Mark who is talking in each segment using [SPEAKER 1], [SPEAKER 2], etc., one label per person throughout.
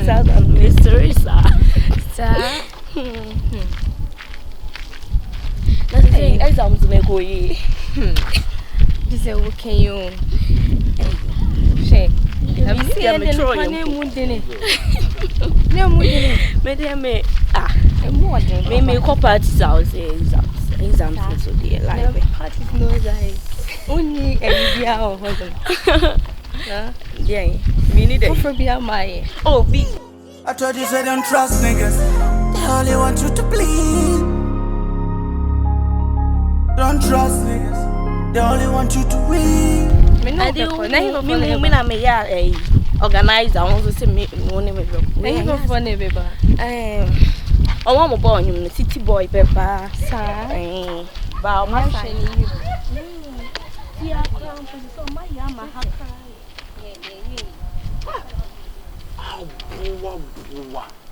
[SPEAKER 1] Southern mystery, sir. Let's say exams may go.
[SPEAKER 2] This is okay, you. Shake. I'm seeing the me parties out exams so dear like parties no like only a or yeah we need it for be my oh be
[SPEAKER 3] I told you say don't trust niggas, they only want you to bleed. Don't trust niggas, they only want you to win.
[SPEAKER 1] I do me organize I want to say me money me
[SPEAKER 2] funny baby
[SPEAKER 1] I want my boy you city boy pepper sir ba ma yeah so my yama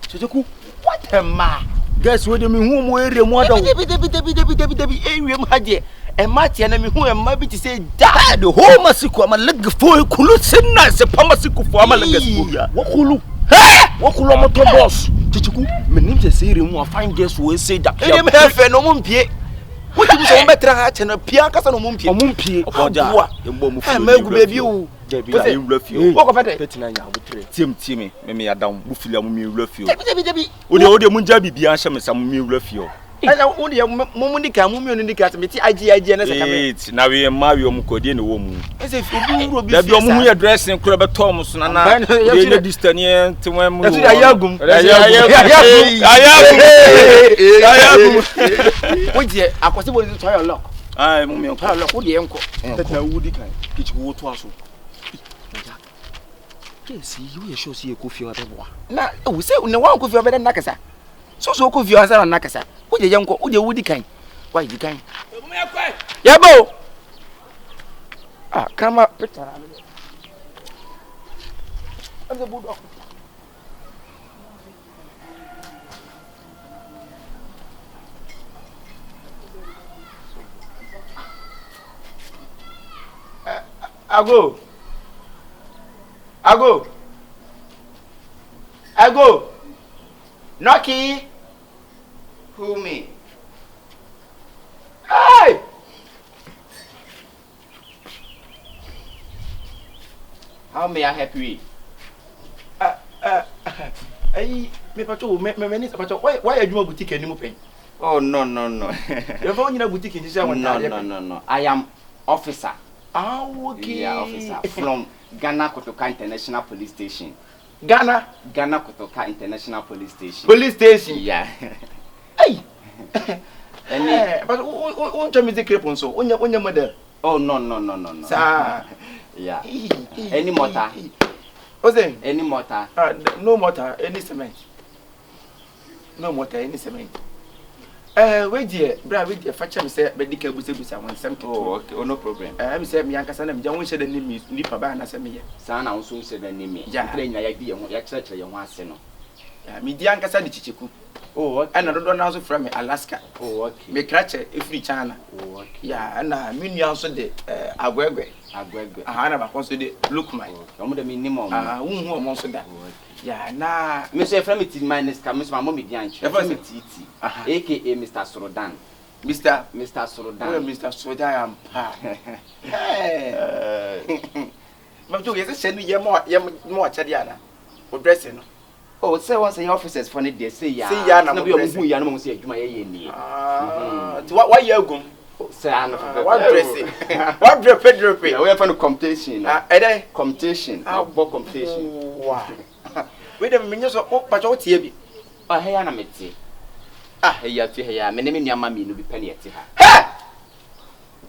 [SPEAKER 4] Checheku, what a ma? Guess what? Me who mo ere mo do. Debi ewiem haje. E ma tie na me hu e ma bi ti say dad ho masiku ama leg fo kulu sinna se pamasiku fo ama leg fo ya. Wakulu. Wakulu mo to boss. Checheku, me nim se ere mu afan guess we say that. E dem hefe no mo mpie. What you say betra ha che na pia kasa no mo mpie. Mo mpie. Oja. Embo mo fu. Ma gu baby o. Debi la you love you. Wo ko fete. Petina nya abotre. Tim me adam bu filia mo me love you. Debi. Ode mu nja bibia hye me sam me love you. Asa ode mo nika mo me no nika me ti agi na saka me. Na we ma we mo kodie na wo mu. Ese obi ro bi. Debi o mo hu ya dressing kura be to mo so na na. Dey na distance ti wan mu. Ese ayagum. Wo je akwose bo to your lock. Ai mo me to your lock wo de enko. Tata wudi kan. Kichi wo to aso. Yes, you sure see a coffee or boy. Now, we say, no one could feel better than Nakasa. So could you answer on Nakasa? Would the young go, would the woody kind? Why you kind? Yabo! Ah, come up, Peter. I'm the bulldog. I go. Knocky. Who me? Hey! How may I help you? Me pacho, me pacho. Why are you a boutique anymore? Oh no. You're going in a boutique in this one. No. I am officer. Ah, okay. Yeah, officer from Ghana Kotoka International Police Station. Ghana Kotoka International Police Station. Police station. Yeah. Hey. But won't you make a so? On your mother. Oh no. Sir. Yeah. Any mortar? What's it? Any mortar? No mortar. Any cement? No mortar. Any cement? Wait dear, brother, wait dear. Fetch me say medical busa one something. Oh, okay. Oh, no problem. I say me yanka sana me janwo she the name ni paba na say me ye. Sana wo so she the name. Ya train ya bi ya kire ye ho ase no. Ya me di yanka sa di chicheku. Oh, okay. And I now so from Alaska. Oh, okay. Me krache every China. Oh, okay. Yeah, and me nua so de agwegwe. Aha na ba kon so de look my. Omo de minimum. Hu omo so da. Yeah, na me say from it minus ka me so mama me di anche. From it titi. AKA Mr. Sorodan. Mr. Sorodan. Oh, Mr. Sorodan am pa. But you get say ye more chadia na. O dressing no. Oh, say once your officers funny dey say ya. Say ya na be o hu ya no mo say adwuma ye ni. Why you go? Say I no for what dressing. What drop? We have a competition. Competition. Competition. Wow. Wait a minute, so but what here be? Oh, hey, na meti. Hey, ya fi hey, me name nyama mi no bi penny eti ha. Ha!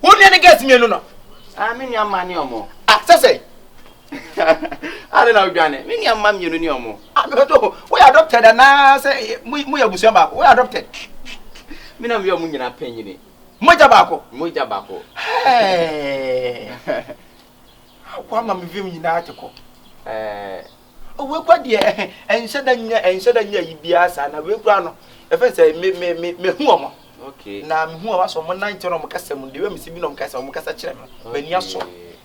[SPEAKER 4] Who near get me no? Me nyama ni omo. Say. I don't know gane. Me nyama mi no ni omo. Me to, we adopted na say mu abusuan ba. We adopted. Me na me omo nyina penyini. Moja bako. Hey. Kwa ma me vim nyina ateko. We kwa de ensheda nya yibia sa na we kwa no e fe say me hu omo. Okay. Na me hu omo so mo 90 no mo kasa mu de we me sibi no mo kasa kire me. Bani aso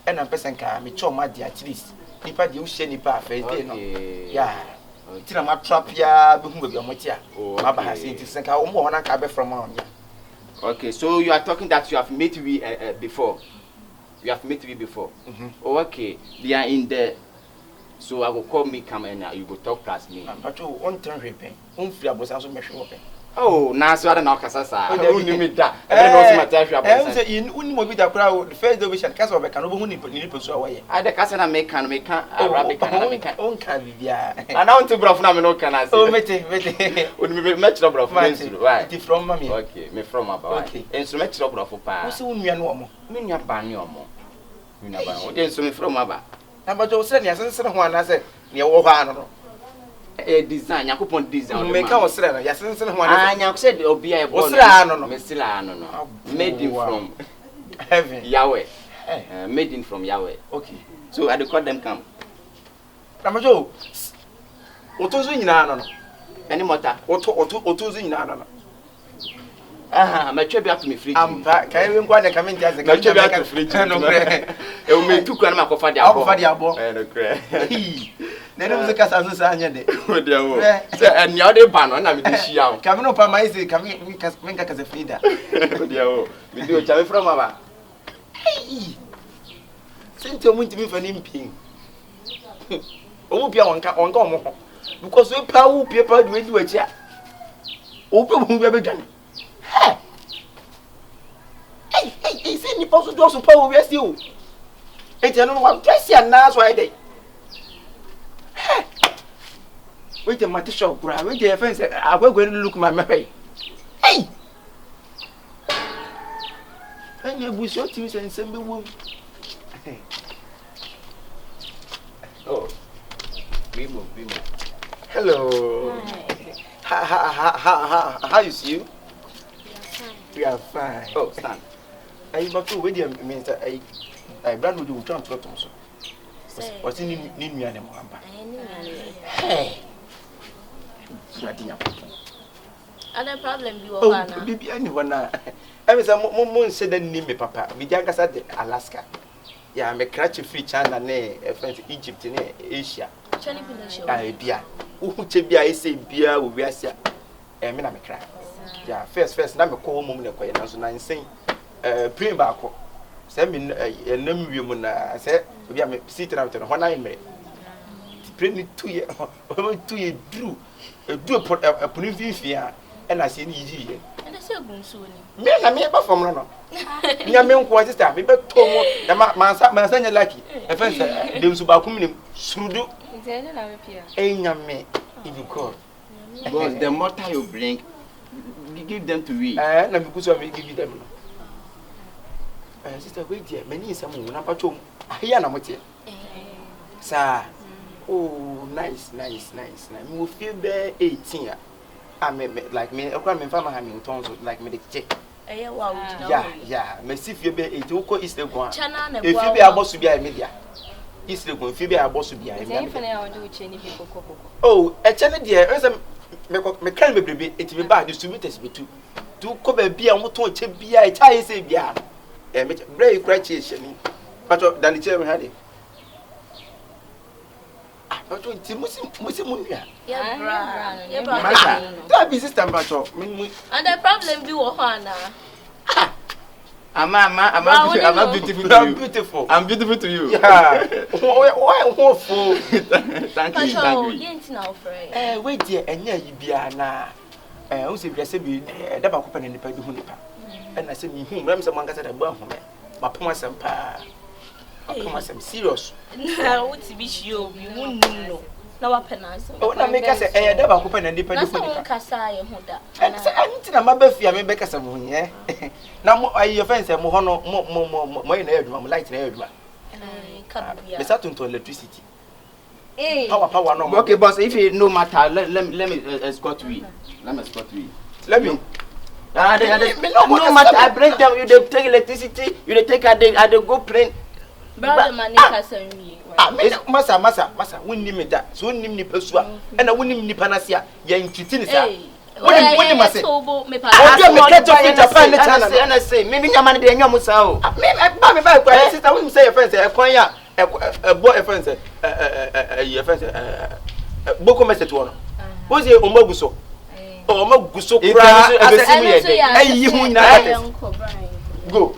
[SPEAKER 4] e na person ka me cho ma de at least nipa de wo hye nipa afa de no. Yeah. Tina ma trap ya be hu be omotia. Ma ba ha say nti senka wo mo hona ka be from on ya.
[SPEAKER 5] Okay, so you are talking that you have met we before. You have met me before. Oh, okay. They are in there. So I will call me come and you will talk past me.
[SPEAKER 4] But you won't turn repay. Free abosan so mesh open.
[SPEAKER 5] Oh, now so I don't know kasasa. Uni me da. I don't know my time abosan.
[SPEAKER 4] Say in uni mo bi da kra the first division kasa obe kan obo ni pesu awaye.
[SPEAKER 5] I the kasa na make Arabic and make
[SPEAKER 4] on kan bibia.
[SPEAKER 5] And I want to brofna me no can I say.
[SPEAKER 4] Oh, mete.
[SPEAKER 5] Uni me match no brofna. Why?
[SPEAKER 4] It from mami.
[SPEAKER 5] Okay, me from about. Okay. Instrument no brofo pa.
[SPEAKER 4] Wo se unua no omo.
[SPEAKER 5] Me nua ba ni omo. Me nua ba. Wo dey so me from aba.
[SPEAKER 4] Na ba jo se ne asense ho ana se ne wo ho ano no.
[SPEAKER 5] Design yakopon design
[SPEAKER 4] me ka osre no yasense ho ana.
[SPEAKER 5] Ah, nyak said obi a
[SPEAKER 4] born. Osre ano no.
[SPEAKER 5] Me sila ano no. Made in from
[SPEAKER 4] heaven.
[SPEAKER 5] Yahweh. Made in from Yahweh.
[SPEAKER 4] Okay.
[SPEAKER 5] So I dey call them come.
[SPEAKER 4] Na ba jo otozu nyina ano no.
[SPEAKER 5] Any matter.
[SPEAKER 4] Otozu nyina ano no.
[SPEAKER 5] Ah, my trip back to me fridge.
[SPEAKER 4] Ampa, kai we nkwa na kamen ti ase.
[SPEAKER 5] My trip back to fridge. No kre. E o me tuku na makofa dia abo.
[SPEAKER 4] Akofa dia abo.
[SPEAKER 5] No kre.
[SPEAKER 4] Na no se kasa so sa anya de.
[SPEAKER 5] O dia wo. Se en ya de ba no na me de hia wo.
[SPEAKER 4] Kamen no pa mai se kamen ka kasa frida.
[SPEAKER 5] O dia wo. Me do cha me from aba.
[SPEAKER 4] Hey. Senti o munti mi fa ni mpin. O mu bia wonka o mo. Because we pa wo paper do edi wachi a. O pe mu bia be dwane. Hey, say ni poso do so pa wo wiase o. Eti anu wa dress ya na so ai dey. Wait a minute, shop bra. Wait a fence. I go look my pay. Hey. And you wish your teams and send me womb. Oh. Bimo. Hello. How you see you? We are fine. Oh, stand. I but to wait means I brand would you turn to so. What's in me and hey.
[SPEAKER 2] Other problem you
[SPEAKER 4] are. Oh, baby, anyone. I was a moment said the name papa. We just at Alaska. Yeah, me catch a free China, a friend Egypt in Asia. Idea. Who be I say beer will be a sia. I mean, I'm a crack. Yeah, first, now me call mum the quiet, and so I'm saying, pray back. Send me a name woman. I said, we are sitting out and one I made. Pray me 2 years, 2 years, do a punifia, and I see easy.
[SPEAKER 2] And I say, soon.
[SPEAKER 4] Me, I'm here from Rana. Near me, what is that? Maybe Tomo, my son, lucky. A fence, them subakum, Sudu. Ain't me, if you call.
[SPEAKER 5] Because the more you bring, you give them to we.
[SPEAKER 4] And because I will give them. Sister, wait here, many is someone, not home. I hear no more. Sir. Oh, nice. Me will feel there 18. I mean, like me, I can't remember Hamilton, like me the check. Yeah. Me see if you be 8 oko is the one. If you be able to be a media. Is the one, if you be able to be a media. Oh, a channel dear, as a me can't be it will buy distributors be too. To cover be a motor chip be a tie say be a very crutches. But than the chairman had it. That be system, but
[SPEAKER 2] and the problem do Hana.
[SPEAKER 5] I'm not beautiful. I'm beautiful to you.
[SPEAKER 4] Yeah. Why for?
[SPEAKER 5] Thank you.
[SPEAKER 4] Wait here, and yeah, you be na. Who say we say be double company in the pay hunipa. And I said, I'm someone got a bomb. My promise and pa. I promise I'm serious.
[SPEAKER 2] Now, what's the issue? You won't know. Now, penance.
[SPEAKER 4] Oh, now make us a double company and depend on
[SPEAKER 2] Cassai and Honda.
[SPEAKER 4] And I need to my birthday, I may make us a moon, yeah. Now, I offense a mohono more in air, light in air. The Saturn to electricity. Power, no.
[SPEAKER 5] Okay, boss, if it no matter, let me escort we. Let me escort we.
[SPEAKER 4] Let me.
[SPEAKER 5] No matter, I bring them, you take electricity, you take a day, I go plane.
[SPEAKER 2] Brother, my name
[SPEAKER 4] Massa, win me that, so win me Persua, and I win him Nipanasia, young Chitin. What must say?
[SPEAKER 5] I say, maybe your money, then your musao.
[SPEAKER 4] I wouldn't say a fence, a boy, a fence, a fence, boko message one. Who's the Omaguso? Oh, Omaguso, go.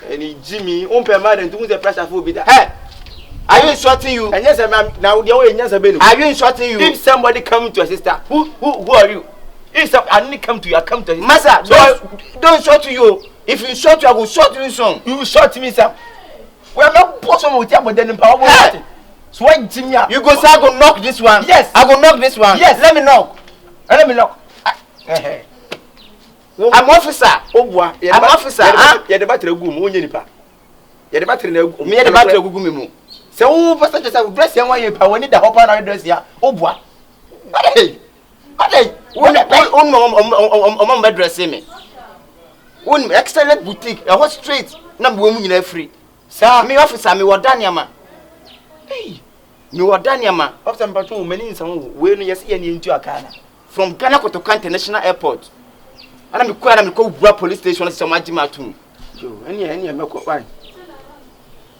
[SPEAKER 4] And Jimmy, mad and do the pressure for be that. Hey! Are you insulting you? And yes, I'm now the way yes, are you insulting you? If somebody come to a sister, who are you? If I didn't come to you, I come to you. Master, don't insult you. If you insult you, I will insult you soon. You insult me, sir. We are not possible with you, but then power. So why Jimmy? You go say I go knock this one. Yes, I go knock this one. Yes, let me knock. I'm officer. I'm officer. You the battery go mo nyinipa. You the battery na go. Me the battery go me mo. Say who pastor just bless you one year when the hopper na dress ya. Obua. Hey. On my dress me. One excellent boutique. A hot street. Na bo mu nyina free. Sir, me officer me Daniama. Hey. Me Daniama. Officer patrol many in some we no yes here into Akana. From Ghana Kotoka International Airport. And I'm quite a go police station as some Majima. Yo, any milk wine.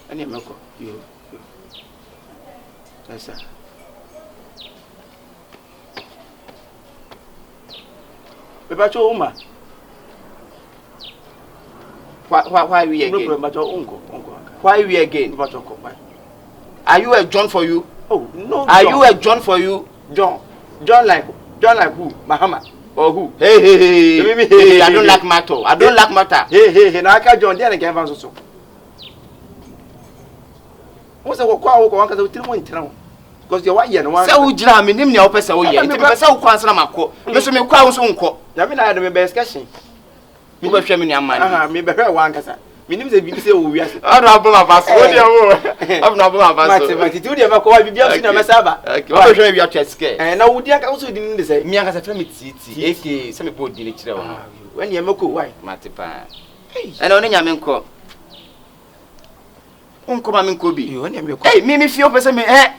[SPEAKER 4] Any milk. Yo. Yes, sir. Bebacho Uma. Why we again? Why we again? Are you a John for you? Oh, no. Are you a John for you? John like who? Muhammad. Or who? Hey, I don't like matter. I don't like matter. Hey, now I can't join there again. Also, what's a walk one because we didn't want because you're white and one. So, Jam, in him, your person, oh, yeah, because so cancer, my co. Listen, me, crowns on co. I mean, I had a best catching. You were sharing your man. Maybe one casa. Me name is a we are. I'm not about us. I'm not about us. But you never call me Bianca Masaba. I'm sure you are just scared. And I would also didn't say, me as a family city, some board in each other. When you moko, why, Matipa? And only Yamenko. Uncle Maminko be you, and hey, me feel person me, eh?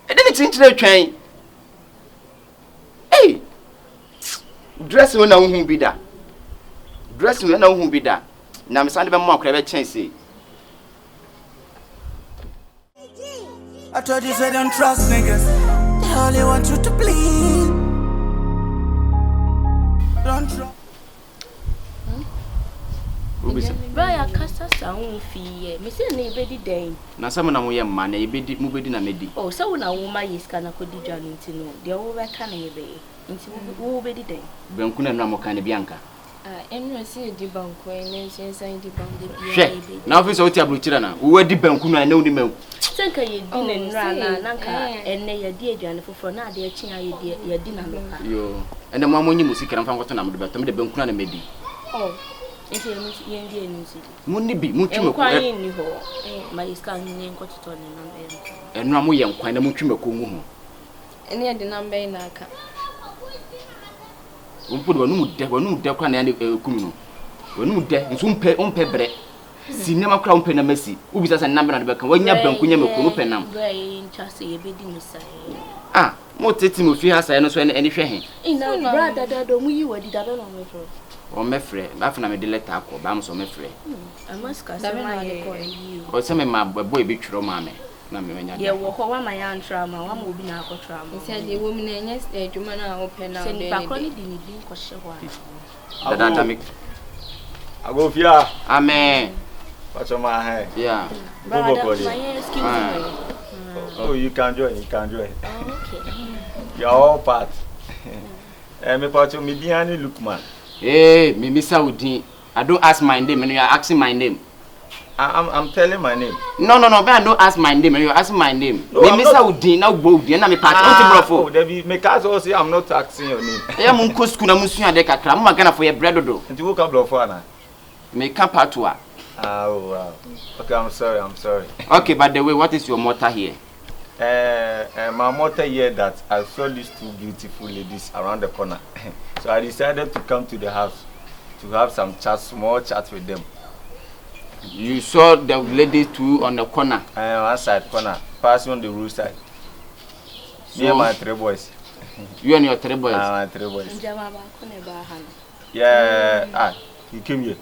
[SPEAKER 4] I didn't think the train. Hey, dress when I won't be that. Dress when I won't be that. Now I'm standing more clever chance.
[SPEAKER 3] I told you say don't trust niggas. They only want you to bleed. Don't trust.
[SPEAKER 2] Baya kasa sound fee. Me say na ebedi den.
[SPEAKER 5] Na some na mo ye man na ebedi mu bedi na medi.
[SPEAKER 2] Oh, so na wo ma yiska na kodi dwa no nti no. De wo be ka na ye be. Nti wo bedi den.
[SPEAKER 5] Benku na mo kan Bianca.
[SPEAKER 1] Enro si di banku ene sensan di banku de
[SPEAKER 5] bia. Na office o ti abruchira na. Wo di banku na ene wo di mewu.
[SPEAKER 2] Senka ye di na nra na nanka ene ye di adwane foforo na de achi aye di ye di na loka.
[SPEAKER 5] Yo. Ene mo amonyi musika na fa ngoto na mo de beto me de banku na medi.
[SPEAKER 2] Oh. Nti ye ndi enisi.
[SPEAKER 5] Munni bi mutwime ko.
[SPEAKER 2] Nkwan ni ho. Ma iska nyen nkototo ne na be.
[SPEAKER 5] Enu amu ye nkwan na mutwime ko mu ho.
[SPEAKER 1] Ene ye de number na aka.
[SPEAKER 5] Umpudo wanu de kwa na kunu no. Wanu de nso umpe bre. Sinema kra umpe na masi. Ubisa sa number na de beka wanya banku nya meko no penam.
[SPEAKER 2] Bre nchase ye bedi misai.
[SPEAKER 5] Ah, mo teti mo fi hasa no so ene hwe he.
[SPEAKER 2] Ina brother dado mu yi wadi dado na mefro.
[SPEAKER 5] O mefre, ba fa na me de letter akọ, ba mo so mefre.
[SPEAKER 2] Amaska se ma ye ko yi.
[SPEAKER 5] O se me ma boy bi twiro ma me. Na me nya.
[SPEAKER 2] Ye wo ho wa ma ya ntra ma, wa ma obi na akotra ma.
[SPEAKER 1] Nti ade wo mi na enye adwuma na open na.
[SPEAKER 2] Se ni pa kro ni di ni din ko hye ho a.
[SPEAKER 5] Dada me.
[SPEAKER 4] Ago fia.
[SPEAKER 5] Amen.
[SPEAKER 4] What's on my head?
[SPEAKER 5] Yeah.
[SPEAKER 2] Excuse me.
[SPEAKER 4] Oh, you can join.
[SPEAKER 2] Okay.
[SPEAKER 4] You're all part. Me part me Biani Lukman.
[SPEAKER 5] Hey, me Mr. Udin. I don't ask my name and you are asking my name.
[SPEAKER 4] I'm telling my name.
[SPEAKER 5] No, but I don't ask my name and you are asking my name. No, me Mr. Udin now go Udin na me part.
[SPEAKER 4] Oh, Debbie, me cause also say I'm not asking your name.
[SPEAKER 5] Yeah, mun ko school na mun suya de kakra. Mun magana for your bread do.
[SPEAKER 4] Nti wo ka blow for na.
[SPEAKER 5] Me can part to her.
[SPEAKER 4] Oh, wow. Okay, I'm sorry.
[SPEAKER 5] Okay, by the way, what is your motto here?
[SPEAKER 4] My motto here that I saw these two beautiful ladies around the corner. So I decided to come to the house to have some small chat with them.
[SPEAKER 5] You saw the ladies two on the corner?
[SPEAKER 4] One side corner, passing on the roadside. So, me and my 3 boys.
[SPEAKER 5] You and your 3 boys?
[SPEAKER 4] My 3 boys. Yeah, he came here.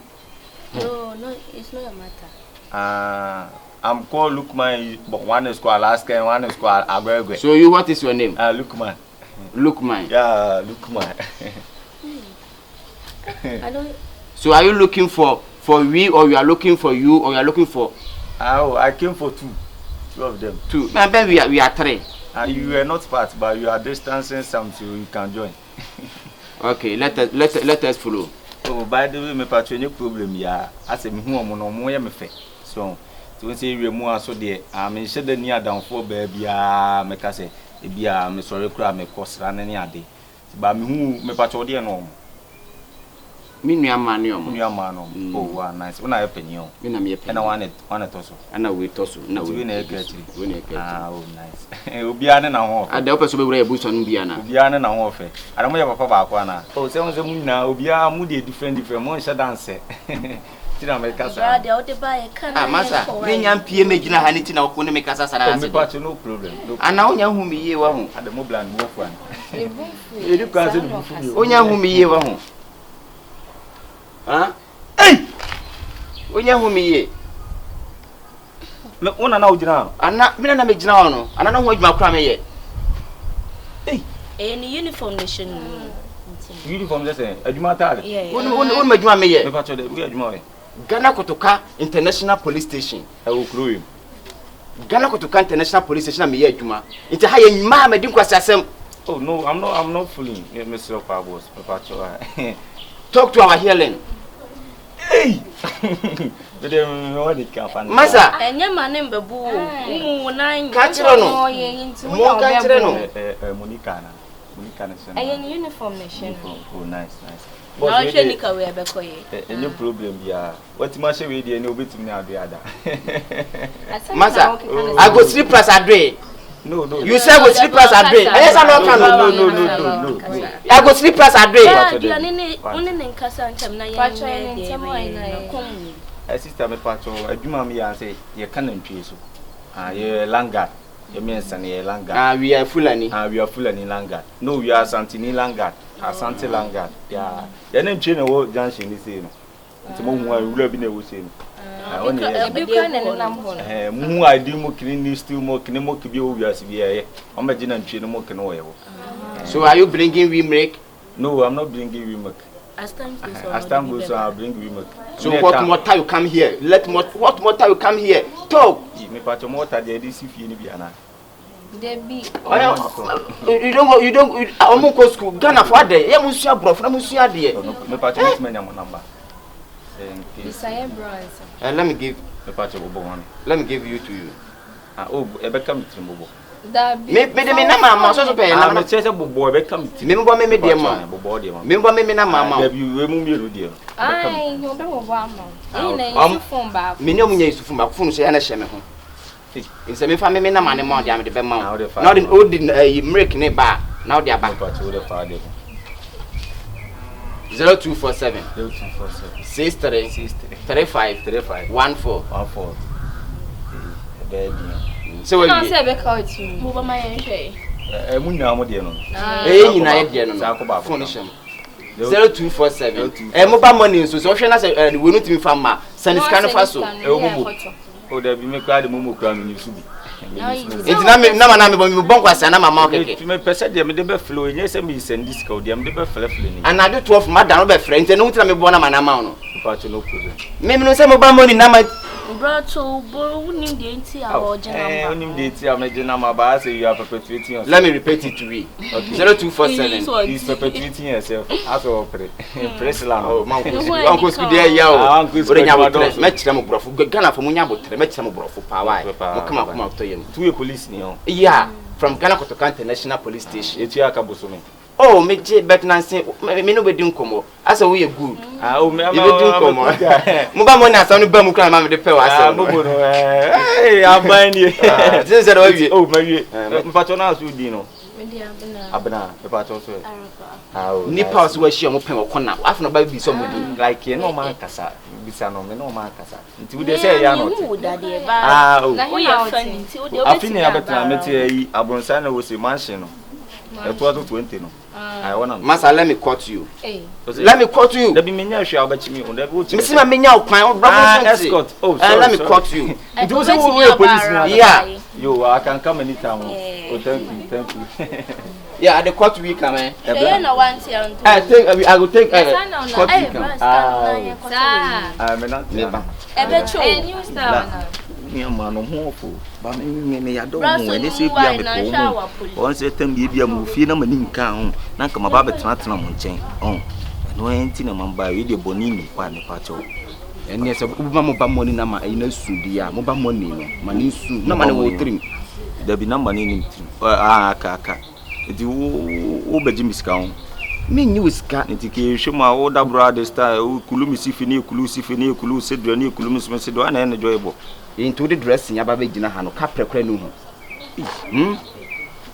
[SPEAKER 2] No, it's not a matter.
[SPEAKER 4] I'm called Lukman, but one is called Alaska and one is called Abergwe.
[SPEAKER 5] So you, what is your name?
[SPEAKER 4] Lukman.
[SPEAKER 5] Lukman.
[SPEAKER 4] Yeah, Lukman.
[SPEAKER 1] I don't.
[SPEAKER 5] So are you looking for we, or you are looking for you, or you are looking for?
[SPEAKER 4] Oh, I came for two of them.
[SPEAKER 5] Two. Maybe we are three.
[SPEAKER 4] You were not part, but you are distancing some, so you can join.
[SPEAKER 5] Okay, let us follow.
[SPEAKER 4] Oh, by the way, my patron, no problem. Yeah, I said, who am I? Me fe. So, to say we more so there. I'm in the near down for baby. Me say, be me sorry, crab me cost run any other. But me who me patron there no.
[SPEAKER 5] Me no man yo.
[SPEAKER 4] Oh, nice. When I open you.
[SPEAKER 5] Me na me
[SPEAKER 4] and I want it also.
[SPEAKER 5] And I wait also. Na
[SPEAKER 4] we na get.
[SPEAKER 5] Ah,
[SPEAKER 4] oh nice. Obiane na ho.
[SPEAKER 5] Ada o person be we buso no bia na.
[SPEAKER 4] Obiane na ho fe. Ada mo ya papa ba kwa na. Oh, say on say mu na obia mu dey different mo nche dance. Ti na America sa.
[SPEAKER 1] Brother, o de ba e kan.
[SPEAKER 5] Ah, masa. Me nyam pie me gina ha ni ti na ko ne me kasa sa na.
[SPEAKER 4] Me patch no problem.
[SPEAKER 5] Ana onya hu mi ye wa hu.
[SPEAKER 4] Ada mo bland mo fu an.
[SPEAKER 1] E bu fu.
[SPEAKER 4] E di kan say bu fu bi.
[SPEAKER 5] Onya hu mi ye wa hu. Ah? Hey! Onya hu mi ye.
[SPEAKER 4] Me una na ujina.
[SPEAKER 5] Ana me na me gina ho no. Ana no ho adwuma kra me ye.
[SPEAKER 4] Hey!
[SPEAKER 1] Any uniform nation.
[SPEAKER 4] Uniform just say adwuma tare.
[SPEAKER 1] Yeah.
[SPEAKER 5] Won ma adwuma me ye.
[SPEAKER 4] Me patch de we adwuma we.
[SPEAKER 5] Ghana Kotoka International Police Station.
[SPEAKER 4] E wo kro yim.
[SPEAKER 5] Ghana Kotoka International Police Station na me ye adwuma. Nti ha ye nyima ma di kwasi asem.
[SPEAKER 4] Oh no, I'm not fooling. Mr. Boss. Me patch.
[SPEAKER 5] Talk to our hearing.
[SPEAKER 4] Hey!
[SPEAKER 5] Masa,
[SPEAKER 1] Enya mane mbebu o. Nine.
[SPEAKER 5] Kachiro no. Mo kachiro no.
[SPEAKER 4] Monica na.
[SPEAKER 1] Ayen uniform nation.
[SPEAKER 4] Oh nice.
[SPEAKER 1] Na o hwe nika we abekoye.
[SPEAKER 4] Any problem bia. What ma she we dey na obetim na ado ada.
[SPEAKER 5] Masa, I go sleep plus adre.
[SPEAKER 4] No.
[SPEAKER 5] You say go sleep plus adre. Yes, I no can. No. I go sleep plus adre.
[SPEAKER 1] Yeah, ne nkasa ntem na ye.
[SPEAKER 4] Sister me patcho, adwuma me ya say ye kan ntwe so. Ye langa. Ye mensa na ye langa.
[SPEAKER 5] We are Fulani.
[SPEAKER 4] We are Fulani langa. No, we are Santini langa. Asante langa. Yeah. Ye na ntwe na wo junction ni say no. Nti mo hu a wura bi na wo say no. Mu adi mo kini ni still mo kini mo kibi o wiase bi ye. O ma gina ntwe no mo kini wo ye wo.
[SPEAKER 5] So are you bringing we milk?
[SPEAKER 4] No, I'm not bringing we milk. As time goes on, I'll bring we milk.
[SPEAKER 5] So what more time you come here? What more time you come here? Talk.
[SPEAKER 4] Me patch more time there this if you ni bi ana.
[SPEAKER 1] There be.
[SPEAKER 5] You don't I'm go school. Ghana for there. Ya musu abrof na musu ade.
[SPEAKER 4] Me patch me menya mo number.
[SPEAKER 1] Desire bronze.
[SPEAKER 5] Let me give
[SPEAKER 4] Me patch bobo one.
[SPEAKER 5] Let me give you to you.
[SPEAKER 4] Oh, e be come to bobo.
[SPEAKER 5] Me na mama so pe na.
[SPEAKER 4] Me chese bobo e be come to.
[SPEAKER 5] Me mbo me de ma.
[SPEAKER 4] Bobo de ma.
[SPEAKER 5] Me mbo me na mama.
[SPEAKER 4] Da bi we mu miru de.
[SPEAKER 1] Ai, no be bobo ama. Ina isufun ba.
[SPEAKER 5] Me ne omunya isufun ba funu so ya na hye me ho. Nse me fa me na ma ne ma de am de be ma. Na the old milk ne ba. Na de aba. 0247 63 35 14. So we
[SPEAKER 1] say be call to mo ba ma yen hwe.
[SPEAKER 4] Mu nyina mo de no.
[SPEAKER 5] Nyina ye de no. Phone sham. 0247. Mo ba money so hwe na say we no timi fa ma. Send scan fa so.
[SPEAKER 4] O da bi me kwa de mo kura me ni su bi.
[SPEAKER 5] Enti na ma me bon kwasa na mama okeke.
[SPEAKER 4] Me pese de me de be flow nye se me send this ka o de me de be flow ni.
[SPEAKER 5] Anado 12 madam no be friend enti no tira me bo na ma na ma no.
[SPEAKER 4] Patch no problem.
[SPEAKER 5] Me no say mo ba money na ma
[SPEAKER 1] Bro, unim de enti a original.
[SPEAKER 4] Unim de enti a original ma ba say you are perpetuating yourself.
[SPEAKER 5] Let me repeat it to we. 0247.
[SPEAKER 4] He's perpetuating yourself. As of press la no.
[SPEAKER 5] Oh, man, uncle school there ya o. Ore nya bo tre. Me kire mo brofo. Ghana for mo nya bo tre. Me kire mo brofo pa why. Mo come to yem.
[SPEAKER 4] To a police ni o.
[SPEAKER 5] Yeah, from Ghana Kotoka International Police Station.
[SPEAKER 4] Etu aka boso me.
[SPEAKER 5] Oh, me je bet na say me no be din komo. Asa we good.
[SPEAKER 4] O me
[SPEAKER 5] am din komo. Mo ba mo na asa no ba mu kra ma me de pe wa asa.
[SPEAKER 4] Mo bo no eh aban ni.
[SPEAKER 5] This is what we.
[SPEAKER 4] Oh, ma wie. Me patcho na so di no.
[SPEAKER 1] Me di
[SPEAKER 4] abna. Me patcho so.
[SPEAKER 5] Araba. Ni pa so we share mo pen okona. Afa no ba bi so mo di.
[SPEAKER 4] Like no man kasa. Bisa no me no man kasa. Nti we dey say ya no.
[SPEAKER 1] Oh.
[SPEAKER 4] Afini abetna meti yi abronsa na wo se mansion no. It was 20 no. I want to.
[SPEAKER 5] Master, let me cut you.
[SPEAKER 2] Hey.
[SPEAKER 5] Let me cut you.
[SPEAKER 4] Let me menya share about me on the boat.
[SPEAKER 5] Me see my menya kwan
[SPEAKER 4] escort. Oh,
[SPEAKER 5] let me cut you.
[SPEAKER 4] It was a police.
[SPEAKER 5] Yeah.
[SPEAKER 4] You I can come anytime. Oh, thank you.
[SPEAKER 5] Yeah, the cut we come eh.
[SPEAKER 1] You know one thing.
[SPEAKER 5] I will take cut
[SPEAKER 1] Hey,
[SPEAKER 5] we come.
[SPEAKER 4] I'm not never.
[SPEAKER 1] New star.
[SPEAKER 4] Me man no ho ba me ya do ho ene se bia me ko on se tam bia mu fie na mani nka ho na nka maba betena tena mo nchen no enti na mamba we de boni ni kwa ne pa cho
[SPEAKER 5] ene se bu mo ba money na ma ina sudi ya mo ba money no mani su na mani wo trim
[SPEAKER 4] da bi number ni trim aka enti wo beji miska ho
[SPEAKER 5] me nyi wiska
[SPEAKER 4] enti ke hwema wo da brother star kulu mi sifini kulu sedra ni kulu mi sedra na ene joyebo
[SPEAKER 5] into the dressing aba be gina ha no kapre kra no hu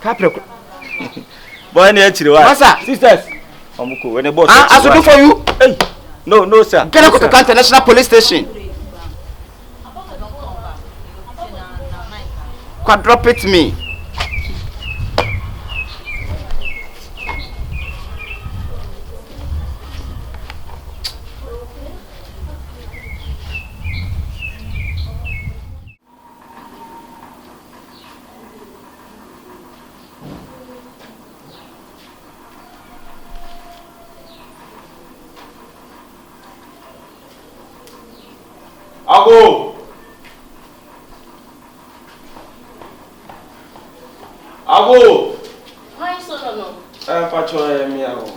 [SPEAKER 5] kapre
[SPEAKER 4] boy na achire wa
[SPEAKER 5] Master
[SPEAKER 4] sisters omuko we ne boss
[SPEAKER 5] I should do for you.
[SPEAKER 4] Hey no sir
[SPEAKER 5] Get to International Police Station. Drop it me.
[SPEAKER 4] Ago.
[SPEAKER 1] Why so no?
[SPEAKER 4] Pacho me ago.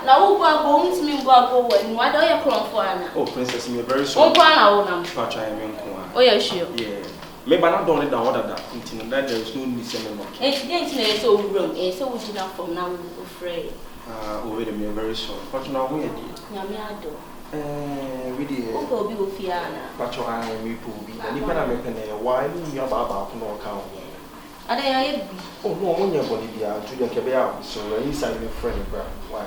[SPEAKER 1] Na wo gwa go ntimi gwa go wani wa do ye kron for ana.
[SPEAKER 4] Oh princess me very sorry.
[SPEAKER 1] On kwa na wo nam.
[SPEAKER 4] Pacho me nko.
[SPEAKER 1] Oh yeah sure.
[SPEAKER 4] Yeah. Me bana don it down order that. Until that there is no need say me no.
[SPEAKER 1] Didn't na so wrong. So we did not from now we afraid.
[SPEAKER 4] Wait me very sorry. Pacho na wo ye di.
[SPEAKER 1] Nyame ado.
[SPEAKER 4] We di.
[SPEAKER 1] Ko obi ofiana.
[SPEAKER 4] Pacho me po bi. Ni pa na me pene why ni ya ba ko no ka ho.
[SPEAKER 1] Ada ya ye bi.
[SPEAKER 4] Oh no, when you body bia to the kebe ya so inside me friend bra. Why?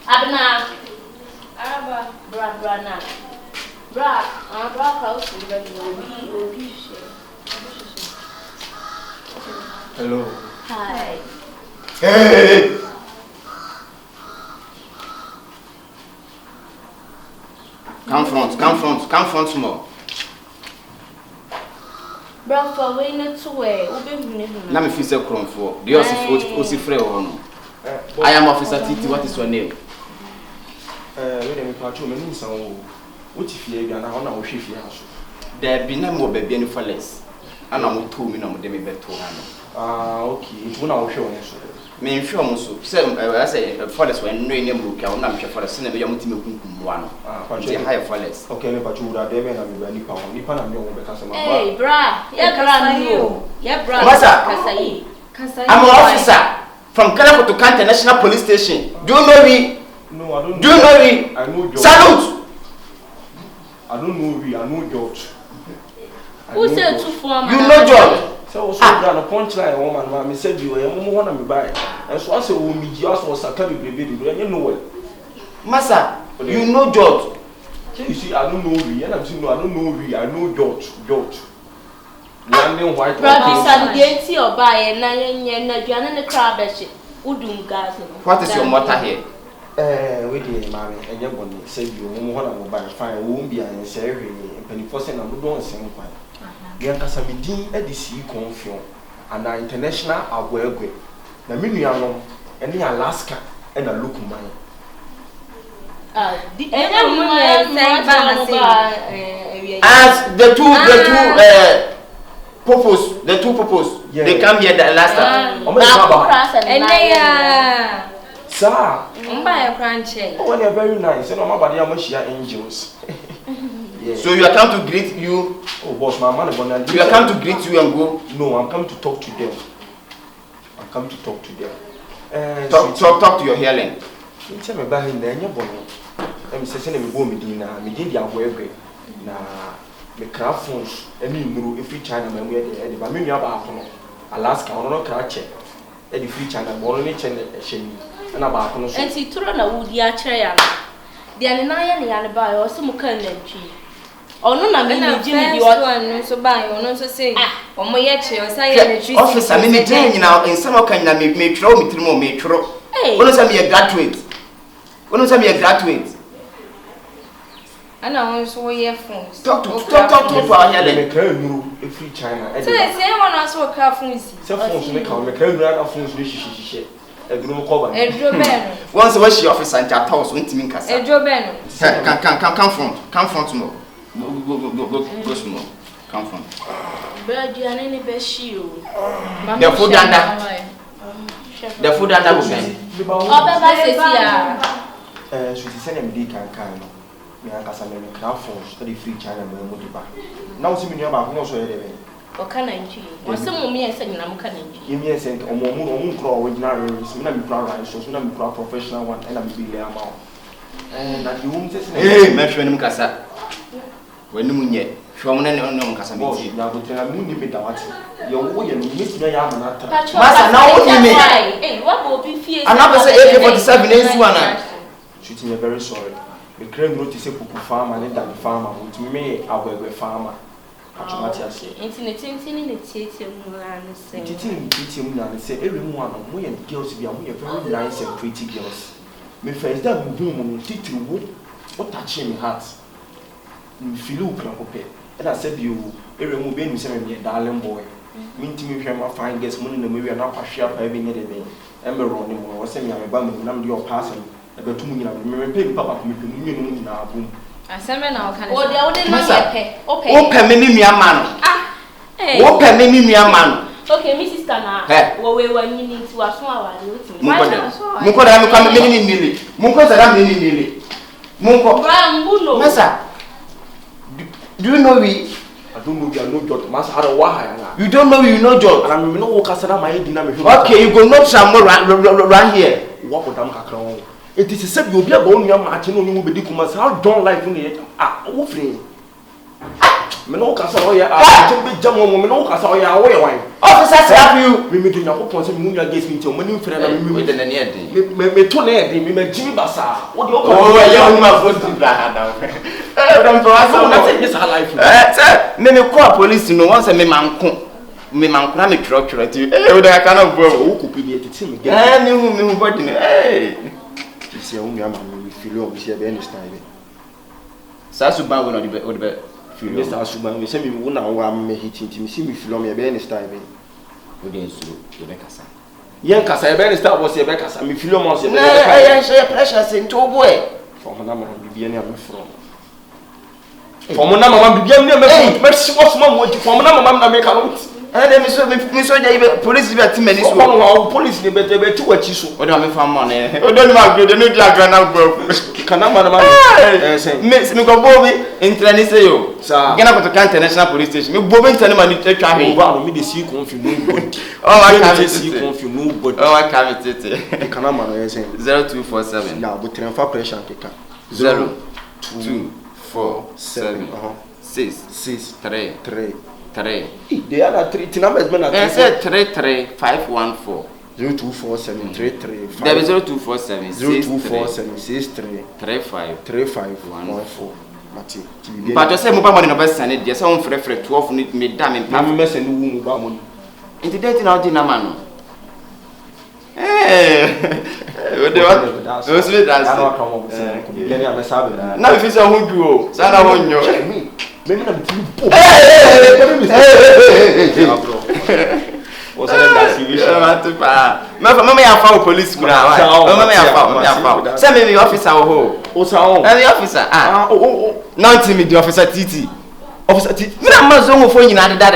[SPEAKER 1] Abna. Araba bra na. Bra ka o si bra bi obi share.
[SPEAKER 4] Hello.
[SPEAKER 1] Hi.
[SPEAKER 5] Hey. Come front more.
[SPEAKER 1] Bra for we no to we obi hu
[SPEAKER 5] Na me fi say kronfo. The osi frɛ wo no. I am Officer Titi. What is your name?
[SPEAKER 4] We dem pacho me ni san wo. Wo ti fie bia na ho na wo hwe fie aso.
[SPEAKER 5] There be na mo ba bia ni fallers. Ana mo to mi na mo de me beto ha no.
[SPEAKER 4] Okay. Wo na wo hwe wo so.
[SPEAKER 5] Me nhwe mo so. Say fallers when no name book ya na me hwe fallers na be ya mo ti me kunkum wa no. Pacho high fallers.
[SPEAKER 4] Okay, me pacho ura de be na me ba nipa ho. Nipa na me wo be kasa ma.
[SPEAKER 1] Hey bra, ya bra no. Ya bra.
[SPEAKER 5] Kasa I'm an officer from Ghana to Kanta National Police Station. Do you know me?
[SPEAKER 4] No, I don't know.
[SPEAKER 5] Do you know me?
[SPEAKER 4] I know George.
[SPEAKER 5] Salute!
[SPEAKER 4] I don't know we, I know George.
[SPEAKER 1] Who said to form?
[SPEAKER 5] You know George?
[SPEAKER 4] So down a punchline woman, me said you were more wanna me buy. And so I said, oh, me just was a cabby baby, you know what?
[SPEAKER 5] Massa, you know George.
[SPEAKER 4] You see, I don't know we, and I'm saying, no, I don't know we, I know George. Landing white.
[SPEAKER 1] Brother, Sandiati or buy and Nayan the crab shit. Udum gas.
[SPEAKER 5] What is your mother here?
[SPEAKER 4] We did, mammy, and your bonnet said you won't buy fine, won't be an say, and penny person, and we don't sing quite. Bianca Sabidin at the sea confion, and our international aware way. The Miniano, and the Alaska, and a look mine.
[SPEAKER 5] As the two purpose, yeah. They come here the last time.
[SPEAKER 4] Sir,
[SPEAKER 1] when
[SPEAKER 4] they're very nice, and my body are angels.
[SPEAKER 5] Yeah. So you are come to greet you.
[SPEAKER 4] Oh, boss, my man,
[SPEAKER 5] you are come to greet you and go.
[SPEAKER 4] No, I'm come to talk to them. I'm come to talk to them.
[SPEAKER 5] Talk to your hearing.
[SPEAKER 4] You tell me about him, then you're born. I'm saying, we go Medina, Medina, where na me craft phones, any new free China, when we are the Bamini about Alaska, or no crache, any free China, or only China, and about
[SPEAKER 1] and see, Turana would ya chair. The Anaya and Yanabai or some kind of tree. Ono na me ni Jimmy di
[SPEAKER 2] one so buy ono so say omo ye che o say electricity
[SPEAKER 5] officer me dey nyina nsem o kan na me twro me trimo me twro ono say me graduate
[SPEAKER 2] ana won so ye phones
[SPEAKER 5] talk to for here
[SPEAKER 4] me can you free China
[SPEAKER 2] say one also ka phones
[SPEAKER 4] say phones me can na phones we shishishe eduro cover
[SPEAKER 2] eduro ben
[SPEAKER 5] once we she officer nta house ntimi nkasa
[SPEAKER 2] eduro ben
[SPEAKER 5] come front more go small come front
[SPEAKER 1] Brad you any be she o
[SPEAKER 5] the food under will be
[SPEAKER 1] Obeba sesia
[SPEAKER 4] so ti send me kan no me akasa me craft phones to the free China me mo di ba na wo si me nua ba ko so ye de be
[SPEAKER 1] o ka Nigeria o se mo me ese nyina mo ka Nigeria
[SPEAKER 4] ye me ese omo kro original race me na me kro right so na me kro professional one and na me be le ama na di wo mse se
[SPEAKER 5] me hwe nim kasa wani munye hwe mo na no kasa me ti
[SPEAKER 4] na go tena mu ni me da wati ye wo ye no mesi na ya ama na tra
[SPEAKER 5] masa na wo ni me
[SPEAKER 1] what go be fie
[SPEAKER 5] another say AK47 ensu ana
[SPEAKER 4] shooting you very sorry the crane notice say pupu farmer and dan farmer with me agwegwe farmer atumati ase
[SPEAKER 1] intini ne tietie mu la no say
[SPEAKER 4] tietie mu na say every mu ano mo ye girls be am ye very nice and pretty girls me first that mu mu titiri wo what touch me heart me feel u kra kope and I said you every mu be ni say me darling boy me ntimi hwe ma fine girls mo na me we na kwahwe apa be ne de be e me ro ni mo wo say me am ba me na me de o pass betu mu nyina me pe papa ko me pe mu nyina mu nyina abum
[SPEAKER 2] aseme na o kan
[SPEAKER 1] o de no ye pe
[SPEAKER 5] o pe me ni nua ma no o pe me ni nua ma no
[SPEAKER 1] okay my sister na wo we wanyini ti wa so awale o ti
[SPEAKER 5] mu ko da me ni nile mu ko da me ni nile mu ko
[SPEAKER 1] bra mbuno
[SPEAKER 5] masa do you know we
[SPEAKER 4] I don't know you are no judge mas ara wa ha na
[SPEAKER 5] you don't know you know judge
[SPEAKER 4] and me no wo kasara my head na me
[SPEAKER 5] okay you go not some run here
[SPEAKER 4] wo ko dam kakra won it is said you be about nua ma ati no ni mu be di kuma how don't life ni wo free me no kasa o ya a be jam mo me no kasa o ya wo ye wan
[SPEAKER 5] officer slap you
[SPEAKER 4] me do nyapo pon se me nua guest me ti o mani free na
[SPEAKER 5] me de na ne ade
[SPEAKER 4] me to na ade me jimi basa wo de o
[SPEAKER 5] oh ya hu ma for di bla down dem to aso
[SPEAKER 4] na take this life
[SPEAKER 5] sir me call police no once me manko na me twro ti o de aka na bo
[SPEAKER 4] wo kopi bi etiti me
[SPEAKER 5] get me hu body no
[SPEAKER 4] si o nua ma me feel o si e be any style
[SPEAKER 5] sa suban we no de be feel
[SPEAKER 4] Mr. Suban we say me wo na wo am me hitinti me si me feel o me be any style be
[SPEAKER 5] o de nsuro o be kasa
[SPEAKER 4] yen kasa e be any style bo si e be kasa me feel o mo si e be
[SPEAKER 5] na share pressure sin to boy
[SPEAKER 4] for mo na ma bibia ni am from for mo na mama bibia ni me si wo so mo ji for mo na mama na me ka no
[SPEAKER 5] and me so dey police be atimani so
[SPEAKER 4] o police ni be tu wachi so
[SPEAKER 5] o dey me fa mo ne o don ma gbe no di agra na gbo
[SPEAKER 4] kana ma na ma
[SPEAKER 5] say me go bo bi intrani say yo gena ko to international police station me bo bi intani ma ni twa he
[SPEAKER 4] o me dey see confuse nobody
[SPEAKER 5] oh I can't
[SPEAKER 4] see confuse nobody
[SPEAKER 5] oh I can't it
[SPEAKER 4] kana ma na say
[SPEAKER 5] 0247
[SPEAKER 4] na bo transfer pressure keka
[SPEAKER 5] 0247 6 3
[SPEAKER 4] they are the three numbers man
[SPEAKER 5] I said 33514
[SPEAKER 4] 0247 33
[SPEAKER 5] there is 0247
[SPEAKER 4] 63
[SPEAKER 5] 35
[SPEAKER 4] 14 Mati
[SPEAKER 5] but you say mo ba mo no be sane de say on frefre 12 ni me da me pa
[SPEAKER 4] me sane wu mu ba mo
[SPEAKER 5] into date na di na ma no o de wa o swe dance na me fi say ho du o sa na ho nyo
[SPEAKER 4] me na me ti po
[SPEAKER 5] o sa da si wi ma te pa me ya fa o police kura wa me ya fa say me officer o
[SPEAKER 4] sa o
[SPEAKER 5] the officer now me the officer titi me na ma zo ho fo nyina de da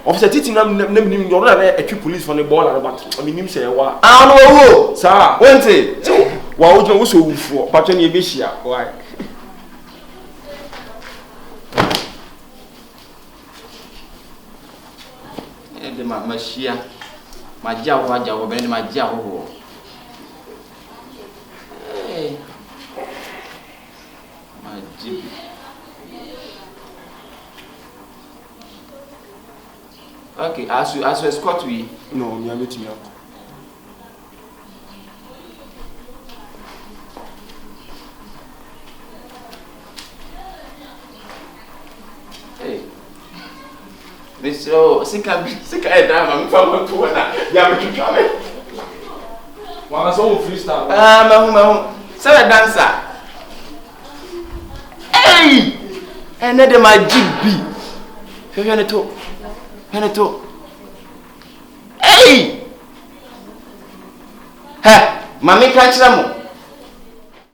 [SPEAKER 4] officer titi na nim yo na etwi police for the ball and but me nim say wa
[SPEAKER 5] no wo
[SPEAKER 4] sa
[SPEAKER 5] wonte
[SPEAKER 4] wa o jun wo so wufu pa twa ne e be hia why
[SPEAKER 5] de ma shia ma jawo be ma jawo ma jibi okay as you escort we
[SPEAKER 4] no me am etimi
[SPEAKER 5] Mr. Sika drama, I'm from Tuana. Yamatame.
[SPEAKER 4] One is all freestyle.
[SPEAKER 5] Sarah dancer. Hey! And then my GB. Heneto. Hey! Ha! Mami can't